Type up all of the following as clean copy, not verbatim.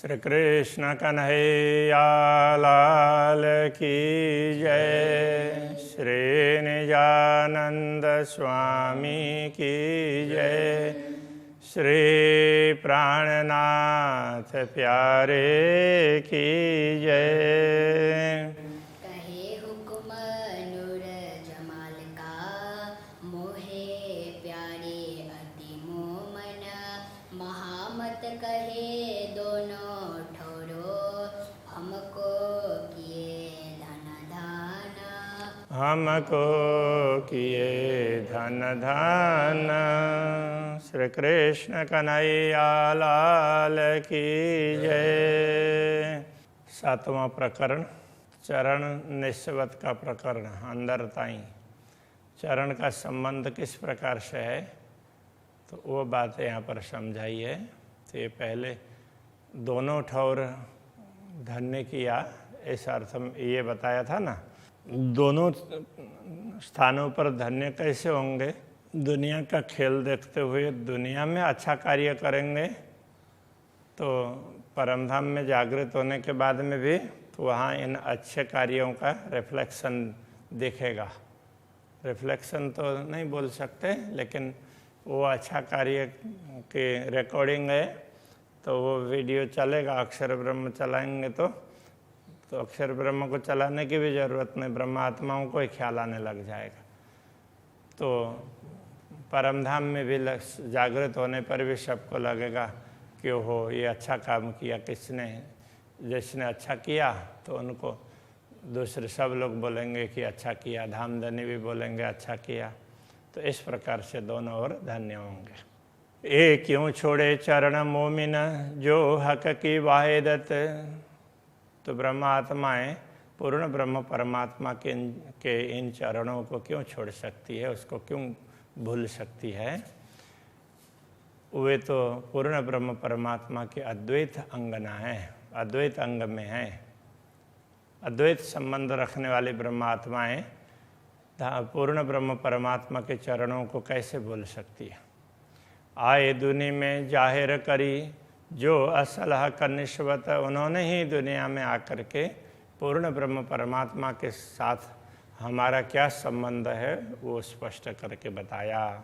श्री कृष्ण कन्हैया लाल की जय। श्री निजानंद स्वामी की जय। श्री प्राणनाथ प्यारे की जय। कहे हुक्म नूर जमाल का, मोहे प्यारे अति मोमन। महामत कहे दोनों ठौरो, हमको किए धन धान। हमको किए धन धान। श्री कृष्ण कन्हैया लाल की जय। सातवां प्रकरण चरण निस्वत का प्रकरण। अंदर ताई चरण का संबंध किस प्रकार से है, तो वो बात यहाँ पर समझाई है। तो ये पहले दोनों ठौर धन्य किया, इस अर्थ में ये बताया था ना। दोनों स्थानों पर धन्य कैसे होंगे? दुनिया का खेल देखते हुए दुनिया में अच्छा कार्य करेंगे तो परमधाम में जागृत होने के बाद में भी तो वहाँ इन अच्छे कार्यों का रिफ्लेक्शन दिखेगा। रिफ्लेक्शन तो नहीं बोल सकते, लेकिन वो अच्छा कार्य की रिकॉर्डिंग है तो वो वीडियो चलेगा। अक्षर ब्रह्म चलाएंगे तो अक्षर ब्रह्म को चलाने की भी ज़रूरत नहीं, ब्रह्म आत्माओं को ही ख्याल आने लग जाएगा। तो परमधाम में भी जागृत होने पर भी सबको लगेगा कि ओहो ये अच्छा काम किया किसने। जिसने अच्छा किया तो उनको दूसरे सब लोग बोलेंगे कि अच्छा किया, धामधनी भी बोलेंगे अच्छा किया। तो इस प्रकार से दोनों ओर धन्य होंगे। ये क्यों छोड़े चरण मोमिन, जो हक की वाहिदत। तो ब्रह्मात्माएँ पूर्ण ब्रह्म परमात्मा के इन चरणों को क्यों छोड़ सकती है, उसको क्यों भूल सकती है? वे तो पूर्ण ब्रह्म परमात्मा के अद्वैत अंगना है, अद्वैत अंग में है। अद्वैत संबंध रखने वाली ब्रह्मात्माएँ पूर्ण ब्रह्म परमात्मा के चरणों को कैसे भूल सकती है? आए दुनिया में जाहिर करी, जो असल हक निस्वत। उन्होंने ही दुनिया में आकर के पूर्ण ब्रह्म परमात्मा के साथ हमारा क्या संबंध है वो स्पष्ट करके बताया।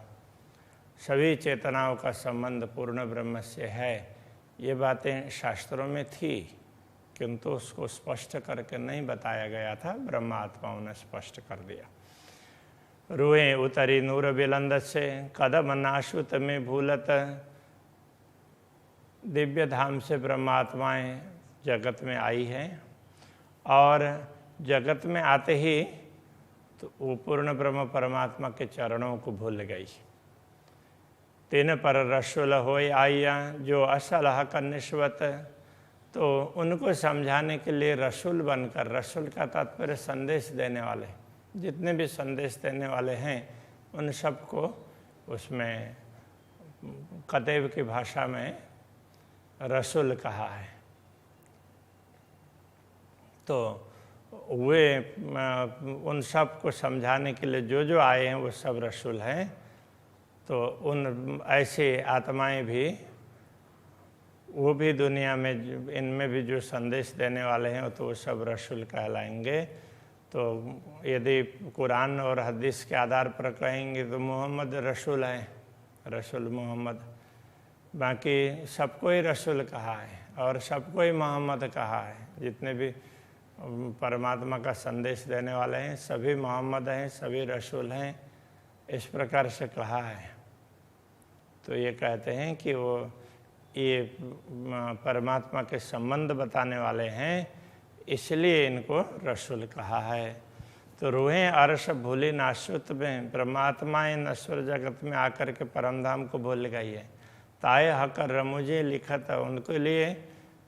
सभी चेतनाओं का संबंध पूर्ण ब्रह्म से है, ये बातें शास्त्रों में थी, किंतु उसको स्पष्ट करके नहीं बताया गया था। ब्रह्म आत्माओं ने स्पष्ट कर दिया। रूहें उतरी नूर बिलंद से, कदम नाशुत में भूलत। दिव्य धाम से ब्रह्मात्माएँ जगत में आई हैं और जगत में आते ही तो वो पूर्ण ब्रह्म परमात्मा के चरणों को भूल गई। तीन पर रसूल होय आइया, जो असल हक निस्वत। तो उनको समझाने के लिए रसूल बनकर, रसूल का तात्पर्य संदेश देने वाले, जितने भी संदेश देने वाले हैं उन सबको उसमें कतेब की भाषा में रसूल कहा है। तो वे उन सब को समझाने के लिए जो जो आए हैं वो सब रसूल हैं। तो उन ऐसे आत्माएं भी, वो भी दुनिया में इनमें भी जो संदेश देने वाले हैं तो वो सब रसूल कहलाएंगे। तो यदि कुरान और हदीस के आधार पर कहेंगे तो मोहम्मद रसूल हैं, रसूल मोहम्मद। बाकी सबको ही रसूल कहा है और सबको ही मोहम्मद कहा है। जितने भी परमात्मा का संदेश देने वाले हैं सभी मोहम्मद हैं, सभी रसूल हैं, इस प्रकार से कहा है। तो ये कहते हैं कि वो ये परमात्मा के संबंध बताने वाले हैं, इसलिए इनको रसूल कहा है। तो रूहें अर्श भूली नाशुत में, ब्रह्मात्माएँ नश्वर जगत में आकर के परमधाम को भूल गई है। ताए हक रमुझे लिखत, उनके लिए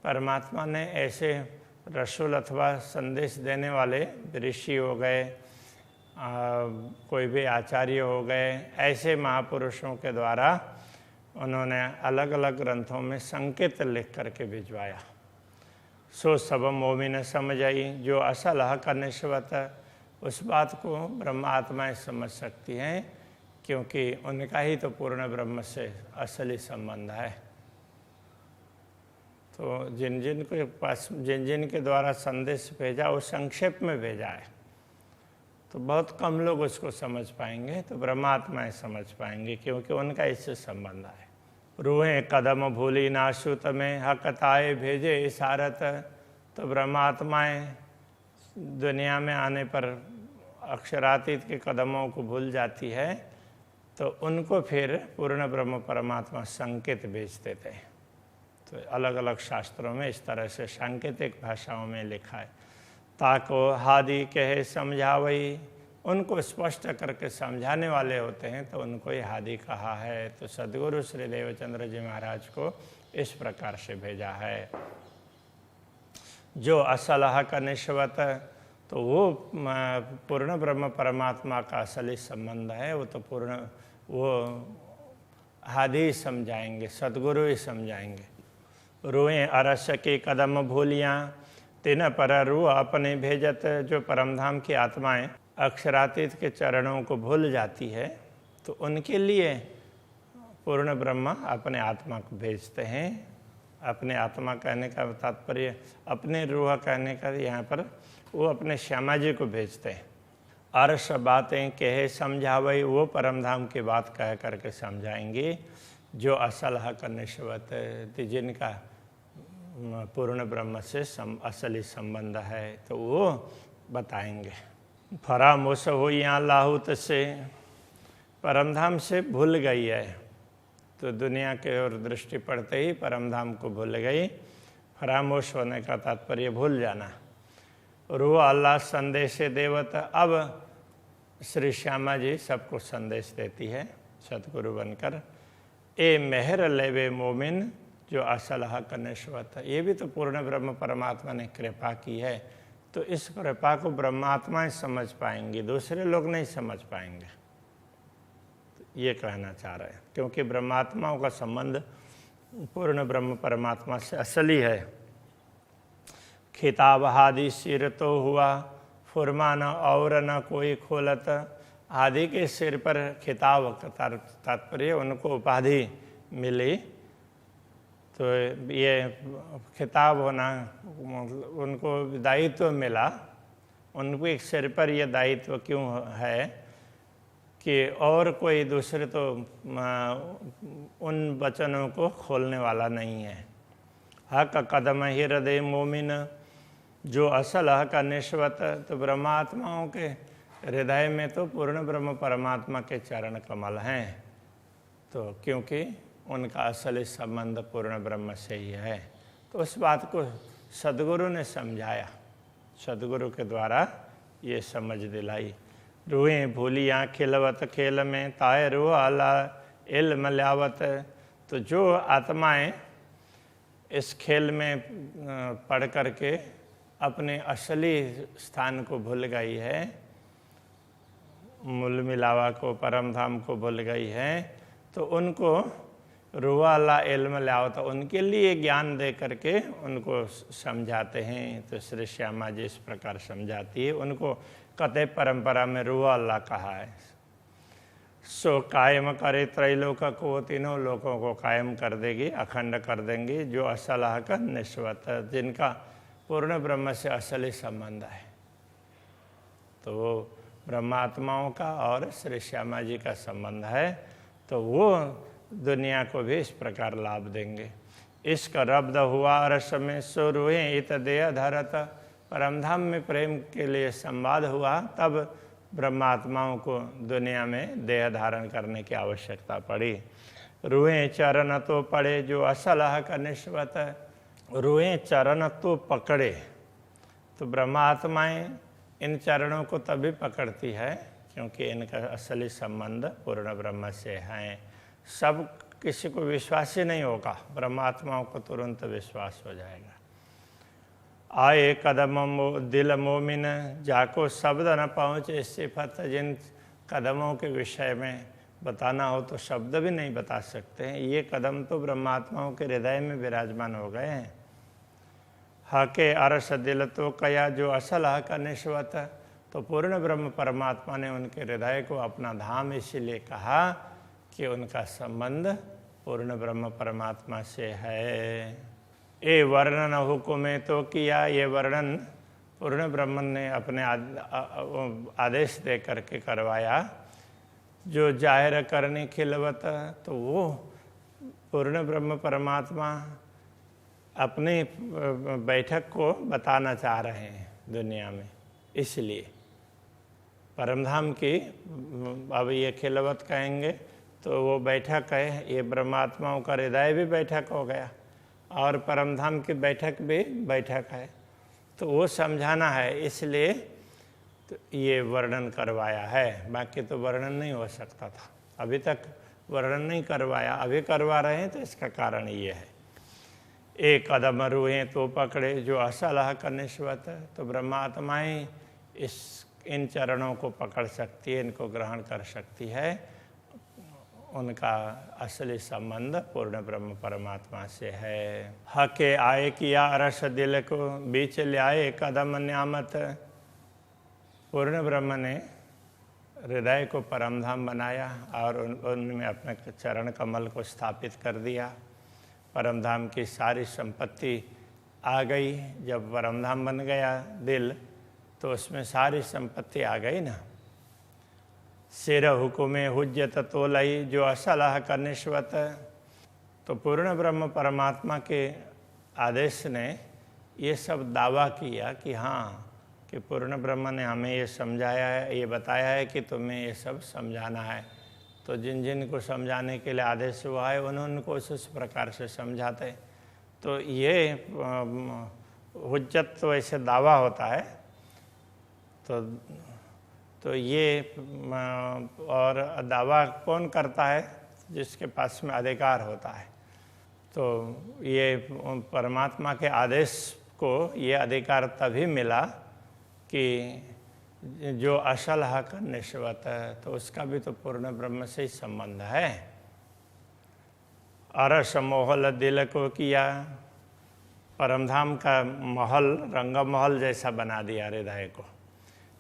परमात्मा ने ऐसे रसूल अथवा संदेश देने वाले ऋषि हो गए, कोई भी आचार्य हो गए, ऐसे महापुरुषों के द्वारा उन्होंने अलग अलग ग्रंथों में संकेत लिख करके भिजवाया। सो सब मोमिन समझ आई, जो असल हक निस्वत। उस बात को ब्रह्म आत्माएँ समझ सकती हैं क्योंकि उनका ही तो पूर्ण ब्रह्म से असली संबंध है। तो जिन जिन के पास जिन के द्वारा संदेश भेजा वो संक्षेप में भेजा है, तो बहुत कम लोग उसको समझ पाएंगे, तो ब्रह्मात्माएं समझ पाएंगे क्योंकि उनका इससे संबंध है। रूहें कदम भूली नाशुत में हकताए भेजे इशारत, तो ब्रह्मात्माएं दुनिया में आने पर अक्षरातीत के कदमों को भूल जाती है, तो उनको फिर पूर्ण ब्रह्म परमात्मा संकेत भेजते थे। तो अलग अलग शास्त्रों में इस तरह से सांकेतिक भाषाओं में लिखा है। ताको हादि कहे समझावई, उनको स्पष्ट करके समझाने वाले होते हैं तो उनको ही हादि कहा है। तो सद्गुरु श्री देवचंद्र जी महाराज को इस प्रकार से भेजा है। जो असल हक निश्वत, तो वो पूर्ण ब्रह्म परमात्मा का असली संबंध है, वो तो पूर्ण वो हादि समझाएंगे, सद्गुरु ही समझाएंगे। रूएं अरस के कदम भूलियाँ तिन पर रू अपने भेजत, जो परमधाम की आत्माएं अक्षरातीत के चरणों को भूल जाती है तो उनके लिए पूर्ण ब्रह्मा अपने आत्मा को भेजते हैं। अपने आत्मा कहने का तात्पर्य अपने रूह कहने का यहाँ पर वो अपने श्यामा जी को भेजते हैं। अर्श बातें कहे समझावई, वो परमधाम की बात कह करके समझाएंगे। जो असल हक निश्वत, जिनका पूर्ण ब्रह्म से असली संबंध है तो वो बताएंगे। फरामोश हो यहाँ लाहुत से, परमधाम से भूल गई है, तो दुनिया के ओर दृष्टि पड़ते ही परमधाम को भूल गई। फरामोश होने का तात्पर्य भूल जाना। रू अल्लाह संदेश देवत, अब श्री श्यामा जी सबको संदेश देती है सतगुरु बनकर। ए मेहर लेवे मोमिन, जो असल हक निश्वत, ये भी तो पूर्ण ब्रह्म परमात्मा ने कृपा की है, तो इस कृपा को ब्रह्मात्माएं समझ पाएंगी, दूसरे लोग नहीं समझ पाएंगे। तो ये कहना चाह रहे हैं, क्योंकि ब्रह्मात्माओं का संबंध पूर्ण ब्रह्म परमात्मा से असली है। खिताब हादि सिर तो हुआ, फुरमा न और न कोई खोलत, आदि के सिर पर खिताब का तात्पर्य उनको उपाधि मिली, तो ये खिताब होना उनको दायित्व मिला। उनको एक सिर पर यह दायित्व क्यों है कि और कोई दूसरे तो उन वचनों को खोलने वाला नहीं है। हक कदम ही हृदय मोमिन, जो असल हक निश्वत, तो ब्रह्मात्माओं के हृदय में तो पूर्ण ब्रह्म परमात्मा के चरण कमल हैं, तो क्योंकि उनका असली संबंध पूर्ण ब्रह्म से ही है। तो उस बात को सद्गुरु ने समझाया, सद्गुरु के द्वारा ये समझ दिलाई। रूहें भूलियाँ खिलवत खेल में, ताए रूह आला इल्म ल्यावत, तो जो आत्माएं इस खेल में पढ़ करके अपने असली स्थान को भूल गई है, मूल मिलावा को, परमधाम को भूल गई है, तो उनको रूह आला इल्म ल्यावत, उनके लिए ज्ञान दे करके उनको समझाते हैं। तो श्री श्यामा जी इस प्रकार समझाती है। उनको कते परंपरा में रूह अल्लाह कहा है। सो कायम करे त्रैलोक को, तीनों लोकों को कायम कर देगी, अखंड कर देंगी। जो असल हक निश्वत, जिनका पूर्ण ब्रह्म से असली संबंध है, तो वो ब्रह्मात्माओं का और श्री श्यामा जी का संबंध है, तो वो दुनिया को भी इस प्रकार लाभ देंगे। इश्क रब्द हुआ रस में, सो रूहें इत देह धरत, परमधाम में प्रेम के लिए संवाद हुआ, तब ब्रह्मात्माओं को दुनिया में देह धारण करने की आवश्यकता पड़ी। रूहें चरण तो पड़े, जो असल हक निश्वत, रूहें चरण तो पकड़े, तो ब्रह्मात्माएं इन चरणों को तभी पकड़ती है क्योंकि इनका असली संबंध पूर्ण ब्रह्म से है। सब किसी को विश्वास ही नहीं होगा, ब्रह्मात्माओं को तुरंत विश्वास हो जाएगा। आए कदम दिल मोमिन, जाको शब्द न पहुँचे सिफत, जिन कदमों के विषय में बताना हो तो शब्द भी नहीं बता सकते हैं। ये कदम तो ब्रह्मात्माओं के हृदय में विराजमान हो गए हैं। हके अरस दिल तो कया, जो असल हक निश्वत, तो पूर्ण ब्रह्म परमात्मा ने उनके हृदय को अपना धाम इसीलिए कहा कि उनका संबंध पूर्ण ब्रह्म परमात्मा से है। ये वर्णन हुक्म तो किया, ये वर्णन पूर्ण ब्रह्मन ने अपने आदेश दे करके करवाया। जो जाहिर करने खिलवत, तो वो पूर्ण ब्रह्म परमात्मा अपनी बैठक को बताना चाह रहे हैं दुनिया में। इसलिए परमधाम की अब ये खिलवत कहेंगे तो वो बैठक है, ये ब्रह्मात्माओं का हृदय भी बैठक हो गया और परमधाम की बैठक भी बैठक है। तो वो समझाना है, इसलिए तो ये वर्णन करवाया है। बाकी तो वर्णन नहीं हो सकता था, अभी तक वर्णन नहीं करवाया, अभी करवा रहे हैं। तो इसका कारण ये है, एक कदम रुए तो पकड़े जो असलह का निस्वत, तो ब्रह्मात्माएँ इन चरणों को पकड़ सकती है, इनको ग्रहण कर सकती है। उनका असली संबंध पूर्ण ब्रह्म परमात्मा से है। हके आए किया अरस दिल को, बीच ले आए कदम न्यामत। पूर्ण ब्रह्म ने हृदय को परमधाम बनाया और उनमें अपने चरण कमल को स्थापित कर दिया। परमधाम की सारी संपत्ति आ गई। जब परमधाम बन गया दिल, तो उसमें सारी संपत्ति आ गई ना। सिर हुकुमे हुज्जत तोलई, जो असलह का निस्वत। तो पूर्ण ब्रह्म परमात्मा के आदेश ने ये सब दावा किया कि हाँ, कि पूर्ण ब्रह्म ने हमें ये समझाया है, ये बताया है कि तुम्हें ये सब समझाना है। तो जिन जिन को समझाने के लिए आदेश हुआ है उन्होंने को उस प्रकार से समझाते। तो ये हुज्जत तो ऐसे दावा होता है। तो ये और दावा कौन करता है? जिसके पास में अधिकार होता है। तो ये परमात्मा के आदेश को ये अधिकार तभी मिला कि जो असल हक निस्वत है, तो उसका भी तो पूर्ण ब्रह्म से ही संबंध है। अरस मोहल दिल को किया, परमधाम का महल रंग महल जैसा बना दिया हृदय को।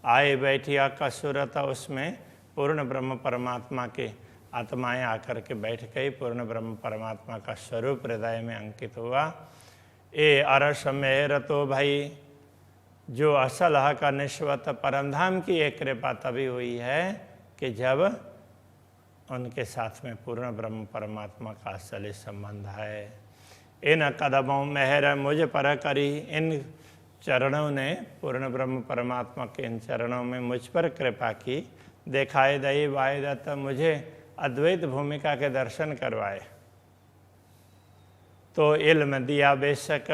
आए बैठिया का सूरत, उसमें पूर्ण ब्रह्म परमात्मा के आत्माएं आकर के बैठ गई। पूर्ण ब्रह्म परमात्मा का स्वरूप हृदय में अंकित हुआ। ए अरस मेहर तो भाई, जो असल हक निस्वत। परमधाम की एक कृपा तभी हुई है कि जब उनके साथ में पूर्ण ब्रह्म परमात्मा का असली संबंध है। इन कदमों मेहर मुझ पर करी, इन चरणों ने, पूर्ण ब्रह्म परमात्मा के इन चरणों में मुझ पर कृपा की। देखाए दई वायदत, मुझे अद्वैत भूमिका के दर्शन करवाए। तो इल्म दिया बेशक,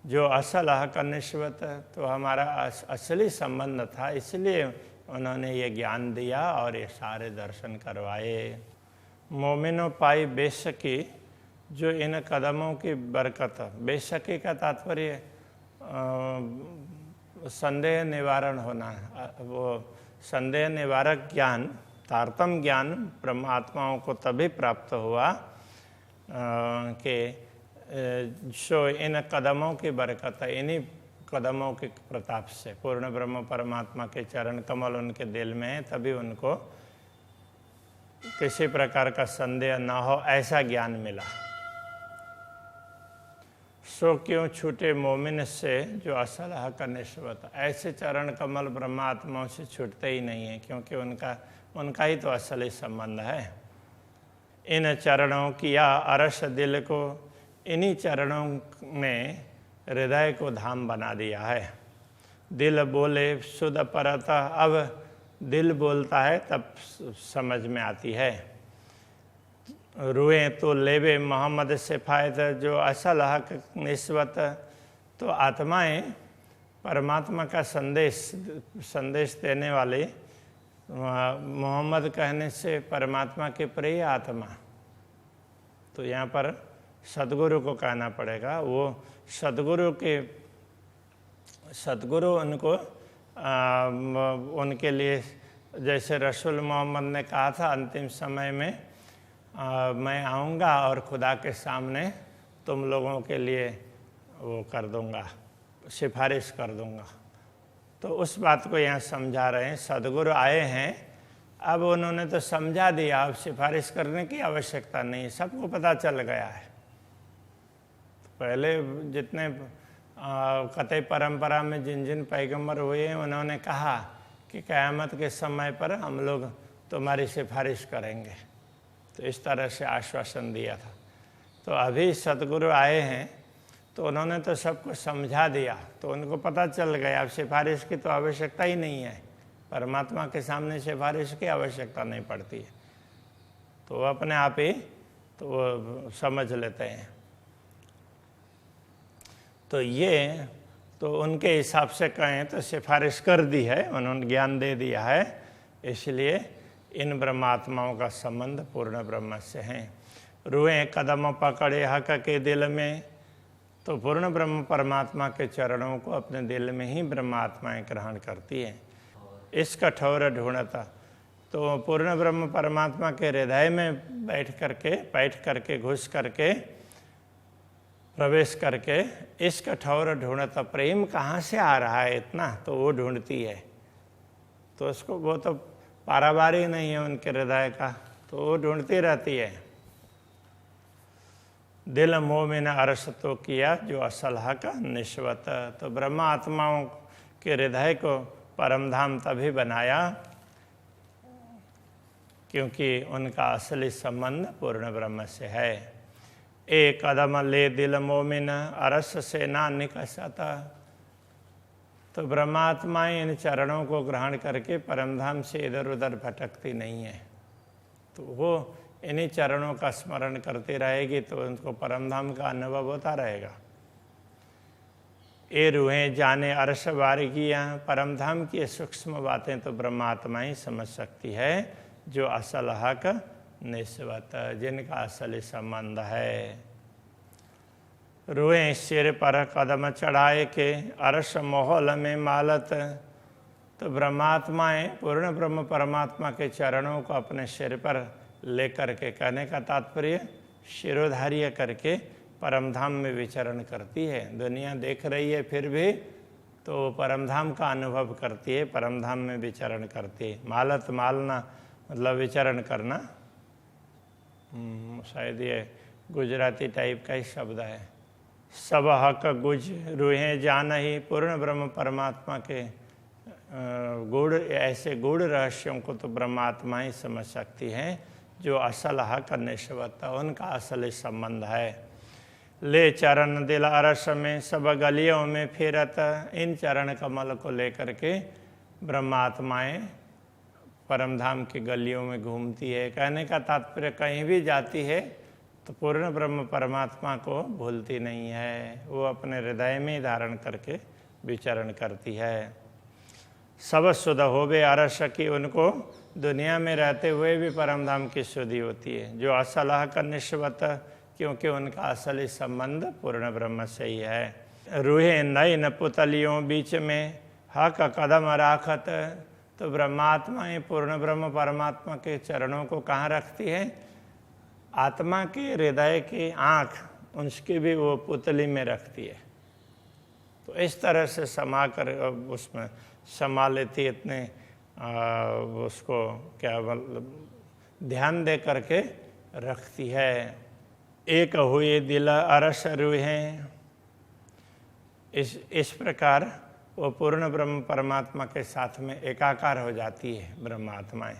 जो असल हक निस्वत। तो हमारा असली संबंध था, इसलिए उन्होंने ये ज्ञान दिया और ये सारे दर्शन करवाए। मोमिनो पाई बेशकी, जो इन कदमों की बरकत। बेशकी का तात्पर्य संदेह निवारण होना। वो संदेह निवारक ज्ञान, तारतम ज्ञान ब्रह्मात्माओं को तभी प्राप्त हुआ कि जो इन कदमों की बरकत है, इन्हीं कदमों के प्रताप से। पूर्ण ब्रह्म परमात्मा के चरण कमल उनके दिल में है, तभी उनको किसी प्रकार का संदेह ना हो, ऐसा ज्ञान मिला। सो क्यों छूटे मोमिन से, जो असल हक निस्वत। ऐसे चरण कमल ब्रह्मात्माओं से छूटते ही नहीं है, क्योंकि उनका ही तो असली संबंध है। इन चरणों किया अरस दिल को, इन्हीं चरणों ने हृदय को धाम बना दिया है। दिल बोले सुध परता, अब दिल बोलता है तब समझ में आती है। रुए तो लेवे मोहम्मद से फ़ायदा, जो असल हक निस्वत। तो आत्माएं परमात्मा का संदेश देने वाले मोहम्मद कहने से परमात्मा के प्रिय आत्मा। तो यहाँ पर सद्गुरु को कहना पड़ेगा। वो सद्गुरु उनको उनके लिए, जैसे रसूल मोहम्मद ने कहा था अंतिम समय में मैं आऊँगा और खुदा के सामने तुम लोगों के लिए वो कर दूँगा, सिफारिश कर दूँगा। तो उस बात को यहाँ समझा रहे हैं। सद्गुरु आए हैं, अब उन्होंने तो समझा दिया, अब सिफारिश करने की आवश्यकता नहीं, सबको पता चल गया है। पहले जितने कतई परंपरा में जिन जिन पैगंबर हुए हैं उन्होंने कहा कि क़यामत के समय पर हम लोग तुम्हारी सिफारिश करेंगे, तो इस तरह से आश्वासन दिया था। तो अभी सतगुरु आए हैं तो उन्होंने तो सबको समझा दिया, तो उनको पता चल गया अब सिफारिश की तो आवश्यकता ही नहीं है, परमात्मा के सामने सिफारिश की आवश्यकता नहीं पड़ती है, तो वो अपने आप ही तो वो समझ लेते हैं। तो ये तो उनके हिसाब से कहें तो सिफारिश कर दी है, उन्होंने ज्ञान दे दिया है, इसलिए इन ब्रह्मात्माओं का संबंध पूर्ण ब्रह्म से है। रुएं कदम पकड़े हक के दिल में, तो पूर्ण ब्रह्म परमात्मा के चरणों को अपने दिल में ही ब्रह्मात्माएं ग्रहण करती हैं। इस कठोर ढूंढता, तो पूर्ण ब्रह्म परमात्मा के हृदय में बैठ करके घुस करके प्रवेश करके इस कठोर ढूंढता, प्रेम कहाँ से आ रहा है इतना, तो वो ढूंढती है। तो उसको वो तो पारावार ही नहीं है उनके हृदय का, तो वो ढूंढती रहती है। दिल मोह में न अरस तो किया जो असल हक निश्वत, तो ब्रह्मा आत्माओं के हृदय को परमधाम तभी बनाया क्योंकि उनका असली संबंध पूर्ण ब्रह्म से है। एक कदम ले दिल मोमिन अरस से ना निकसता, तो ब्रह्मात्माएं इन चरणों को ग्रहण करके परमधाम से इधर उधर भटकती नहीं है, तो वो इन्हीं चरणों का स्मरण करती रहेगी तो उनको परमधाम का अनुभव होता रहेगा। ए रूहें जाने अर्श बारीकियाँ, परमधाम की सूक्ष्म बातें तो ब्रह्मात्मा ही समझ सकती है, जो असल हक निस्वत, जिनका असली संबंध है। रूहें सिर पर कदम चढ़ाए के अर्श मोहल में मालत, तो ब्रह्मात्माएं पूर्ण ब्रह्म परमात्मा के चरणों को अपने सिर पर लेकर के, कहने का तात्पर्य शिरोधार्य करके परमधाम में विचरण करती है। दुनिया देख रही है फिर भी तो परमधाम का अनुभव करती है, परमधाम में विचरण करती है। मालत मालना मतलब विचरण करना, शायद ये गुजराती टाइप का ही शब्द है। सब हक गुज रूहें जान ही, पूर्ण ब्रह्म परमात्मा के गूढ़ ऐसे गूढ़ रहस्यों को तो ब्रह्मात्मा ही समझ सकती हैं, जो असल हक निश्वत उनका असली संबंध है। ले चरण दिल अरस में सब गलियों में फिरत, इन चरण कमल को लेकर के ब्रह्मात्माएं परमधाम की गलियों में घूमती है। कहने का तात्पर्य कहीं भी जाती है तो पूर्ण ब्रह्म परमात्मा को भूलती नहीं है, वो अपने हृदय में ही धारण करके विचरण करती है। सब शुद्ध होवे अरस की, उनको दुनिया में रहते हुए भी परमधाम की शुद्धि होती है, जो असल हक निश्वत, क्योंकि उनका असली संबंध पूर्ण ब्रह्म से ही है। रूहे नई न पुतलियों बीच में हक कदम राखत, तो ब्रह्मात्माएं पूर्ण ब्रह्म परमात्मा के चरणों को कहाँ रखती है? आत्मा के हृदय की आँख उसकी भी वो पुतली में रखती है। तो इस तरह से समा कर उसमें समा लेती, इतने उसको क्या मतलब ध्यान दे करके रखती है। एक हुए दिल अरस रूहें, इस प्रकार वो पूर्ण ब्रह्म परमात्मा के साथ में एकाकार हो जाती है ब्रह्मात्माएं,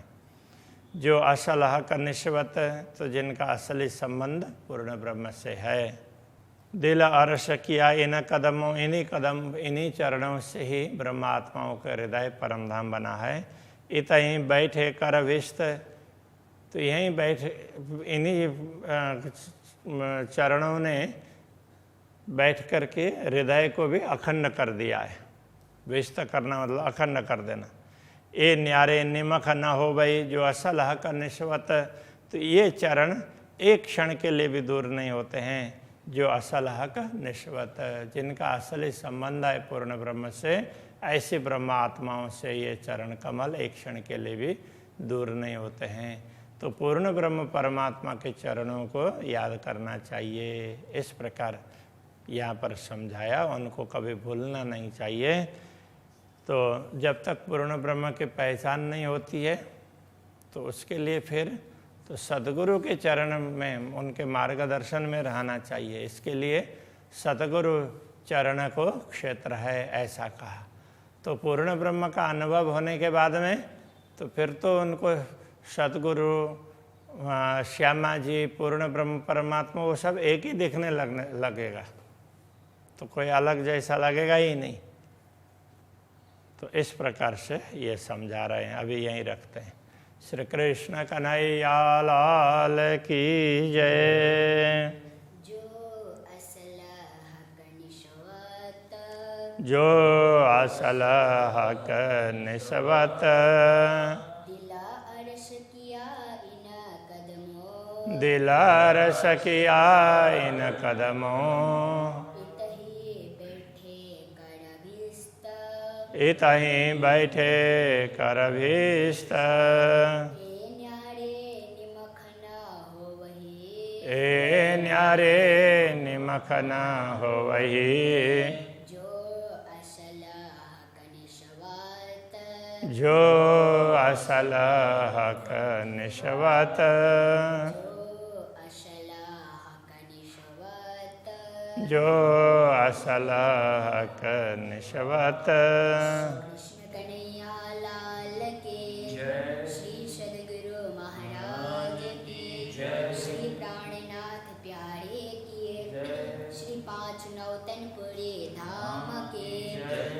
जो असल हक निश्वत, तो जिनका असली संबंध पूर्ण ब्रह्म से है। दिल अरस किया इन कदमों, इन्हीं चरणों से ही ब्रह्मात्माओं का हृदय परमधाम बना है। इतहीं बैठे कर विस्त, तो यहीं बैठे इन्हीं चरणों ने बैठ कर के हृदय को भी अखंड कर दिया है। विस्त करना मतलब अखंड कर देना। ए न्यारे निमख न हो भाई, जो असल हक निश्वत, तो ये चरण एक क्षण के लिए भी दूर नहीं होते हैं, जो असल हक निश्वत, जिनका असली संबंध है पूर्ण ब्रह्म से, ऐसे ब्रह्मात्माओं से ये चरण कमल एक क्षण के लिए भी दूर नहीं होते हैं। तो पूर्ण ब्रह्म परमात्मा के चरणों को याद करना चाहिए, इस प्रकार यहाँ पर समझाया, उनको कभी भूलना नहीं चाहिए। तो जब तक पूर्ण ब्रह्म की पहचान नहीं होती है तो उसके लिए फिर तो सद्गुरु के चरण में, उनके मार्गदर्शन में रहना चाहिए। इसके लिए सतगुरु चरण को क्षेत्र है, ऐसा कहा। तो पूर्ण ब्रह्म का अनुभव होने के बाद में तो फिर तो उनको सतगुरु, श्यामा जी, पूर्ण ब्रह्म परमात्मा वो सब एक ही दिखने लगेगा, तो कोई अलग जैसा लगेगा ही नहीं। तो इस प्रकार से ये समझा रहे हैं। अभी यहीं रखते हैं। श्री कृष्ण कन्हैया लाल की जय। जो असल हक निस्बत दिला अरस किया इन कदमों इतहीं बैठे कर भीस्त ए न्यारे निमख न हो वही जो असल हक निस्बत जो असल हक निस्बत। कृष्ण कन्हैया लाल की जय। श्री सद्गुरु महाराज की जय। श्री प्राणनाथ प्यारे की जय। श्री पांच नौतनपुरी धाम के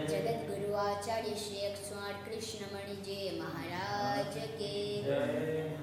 जगत गुरु आचार्य श्री 108 कृष्णमणि जी महाराज के जय।